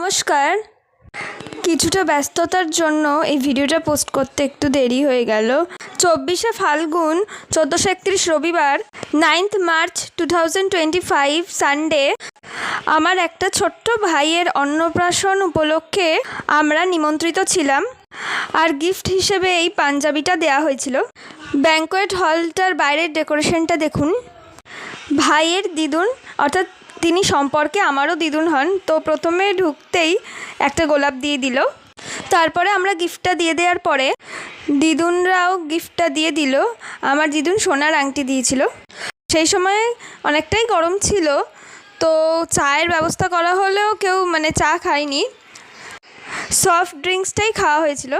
নমস্কার। কিছুটা ব্যস্ততার জন্য এই ভিডিওটা পোস্ট করতে একটু দেরি হয়ে গেল। 24শে ফাল্গুন 1431 রবিবার, 9th মার্চ 2025 সানডে, আমার একটা ছোট্ট ভাইয়ের অন্নপ্রাশন উপলক্ষে আমরা নিমন্ত্রিত ছিলাম। আর গিফট হিসেবে এই পাঞ্জাবিটা দেওয়া হয়েছিল। ব্যাঙ্কোয়েট হলটার বাইরের ডেকোরেশনটা দেখুন। ভাইয়ের দিদুন, অর্থাৎ তিনি সম্পর্কে আমারও দিদুন হন, তো প্রথমে ঢুকতেই একটা গোলাপ দিয়ে দিল। তারপরে আমরা গিফটটা দিয়ে দেওয়ার পরে দিদুনরাও গিফটটা দিয়ে দিল। আমার দিদুন সোনার আংটি দিয়েছিল। সেই সময় অনেকটাই গরম ছিল, তো চায়ের ব্যবস্থা করা হলেও কেউ চা খায়নি, সফট ড্রিঙ্কসটাই খাওয়া হয়েছিল।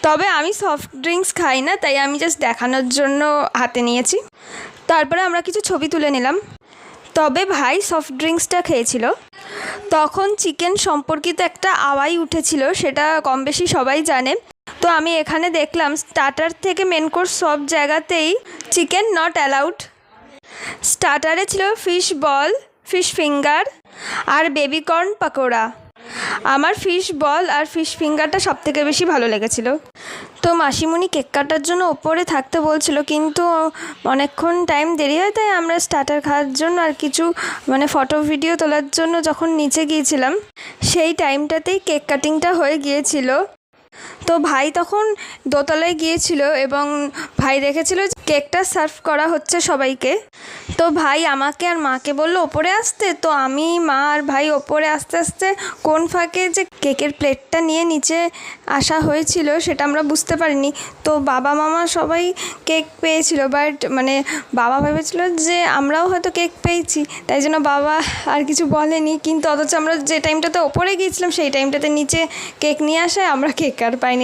তবে আমি সফট ড্রিঙ্কস খাই না, তাই আমি জাস্ট দেখানোর জন্য হাতে নিয়েছি। তারপরে আমরা কিছু ছবি তুলে নিলাম। তবে ভাই সফট ড্রিঙ্কসটা খেয়েছিল। তখন চিকেন সম্পর্কিত একটা আওয়াজ উঠেছিল, সেটা কম বেশি সবাই জানে। তো আমি এখানে দেখলাম স্টার্টার থেকে মেন কোর্স সব জায়গাতেই চিকেন নট অ্যালাউড। স্টার্টারে ছিল ফিশ বল, ফিশ ফিঙ্গার আর বেবিকর্ন পাকোড়া। আমার ফিশ বল আর ফিশ ফিঙ্গারটা সবথেকে বেশি ভালো লেগেছিল। তো মাসিমণি কেক কাটার জন্য ওপরে থাকতে বলছিল, কিন্তু অনেকক্ষণ টাইম দেরি হয়, তাই আমরা স্টার্টার খাওয়ার জন্য আর কিছু ফটো ভিডিও তোলার জন্য যখন নিচে গিয়েছিলাম, সেই টাইমটাতেই কেক কাটিংটা হয়ে গিয়েছিল। তো ভাই তখন দোতলায় গিয়েছিল এবং ভাই দেখেছিল কেকটা সার্ভ করা হচ্ছে সবাইকে। তো ভাই আমাকে আর মাকে বললো ওপরে আসতে। তো আমি, মা আর ভাই ওপরে আস্তে আস্তে কোন ফাঁকে যে কেকের প্লেটটা নিয়ে নিচে আসা হয়েছিল সেটা আমরা বুঝতে পারিনি। তো বাবা মামা সবাই কেক পেয়েছিল, বাট বাবা ভেবেছিল যে আমরাও হয়তো কেক পেয়েছি, তাই জন্য বাবা আর কিছু বলেনি। কিন্তু অথচ আমরা যে টাইমটাতে ওপরে গিয়েছিলাম সেই টাইমটাতে নিচে কেক নিয়ে আসায় আমরা কেক আর পাইনি।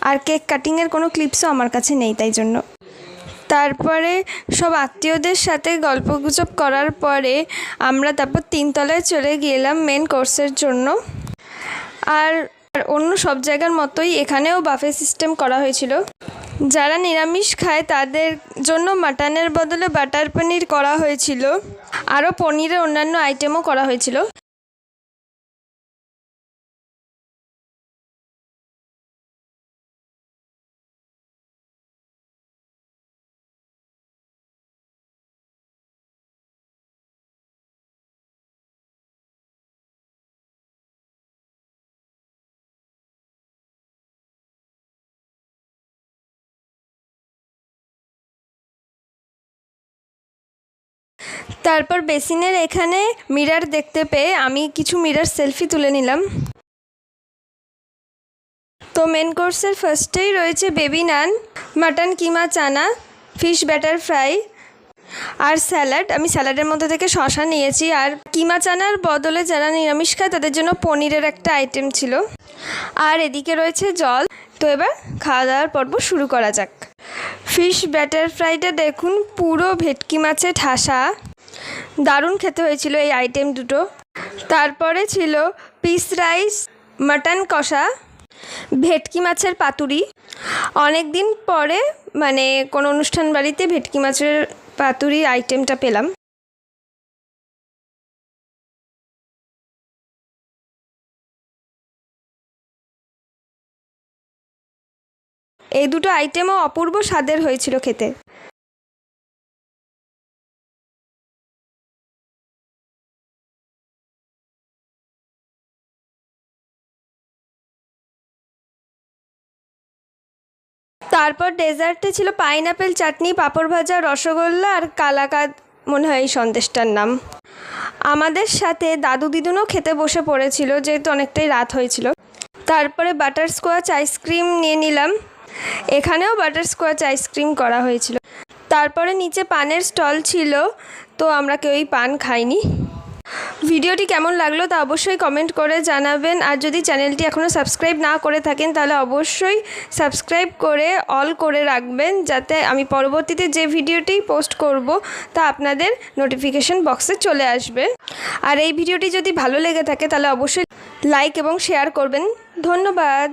আর কেক কাটিংয়ের কোনো ক্লিপসও আমার কাছে নেই, তাই জন্য। তারপরে সব আত্মীয়দের সাথে গল্পগুজব করার পরে আমরা তারপর 3 তলায় চলে গেলাম মেন কোর্সের জন্য। আর অন্য সব জায়গার মতোই এখানেও বাফে সিস্টেম করা হয়েছিল। যারা নিরামিষ খায় তাদের জন্য মাটনের বদলে বাটার পনির করা হয়েছিল। আরও পনিরের অন্যান্য আইটেমও করা হয়েছিল। তারপর বেসিনের এখানে মিরর দেখতে পেয়ে আমি কিছু মিরর সেলফি তুলে নিলাম। তো মেন কোর্সের ফার্স্টেই রয়েছে বেবি নান, মাটন কিমা চানা, ফিশ ব্যাটার ফ্রাই আর স্যালাড। আমি স্যালাডের মধ্যে থেকে শসা নিয়েছি। আর কিমা চানার বদলে যারা নিরামিষ খায় তাদের জন্য পনিরের একটা আইটেম ছিল। আর এদিকে রয়েছে জল। তো এবার খাওয়া দাওয়ার পর্ব শুরু করা যাক। ফিশ ব্যাটার ফ্রাইটা দেখুন, পুরো ভেটকি মাছে ঠাসা, দারুণ খেতে হয়েছিল এই আইটেম দুটো। তারপরে ছিল পিস রাইস, মাটন কষা, ভেটকি মাছের পাতুরি। অনেক দিন পরে কোনো অনুষ্ঠান বাড়িতে ভেটকি মাছের পাতুরি আইটেমটা পেলাম। এই দুটো আইটেমও অপূর্ব স্বাদের হয়েছিল খেতে। তারপর ডেজার্টে ছিল পাইনঅ্যাপেল চাটনি, পাঁপড় ভাজা, রসগোল্লা আর কালাকাদ, মনে হয় এই সন্দেশটার নাম। আমাদের সাথে দাদু দিদুনও খেতে বসে পড়েছিল, যেহেতু অনেকটাই রাত হয়েছিল। তারপরে বাটারস্কচ আইসক্রিম নিয়ে নিলাম। এখানেও বাটারস্কচ আইসক্রিম করা হয়েছিল। তারপরে নিচে পানের স্টল ছিল, তো আমরা কেউই পান খাইনি। ভিডিওটি কেমন লাগলো তা অবশ্যই কমেন্ট করে জানাবেন। আর যদি চ্যানেলটি এখনও সাবস্ক্রাইব না করে থাকেন তাহলে অবশ্যই সাবস্ক্রাইব করে অল করে রাখবেন, যাতে আমি পরবর্তীতে যে ভিডিওটি পোস্ট করব তা আপনাদের নোটিফিকেশন বক্সে চলে আসবে। আর এই ভিডিওটি যদি ভালো লেগে থাকে তাহলে অবশ্যই লাইক এবং শেয়ার করবেন। ধন্যবাদ।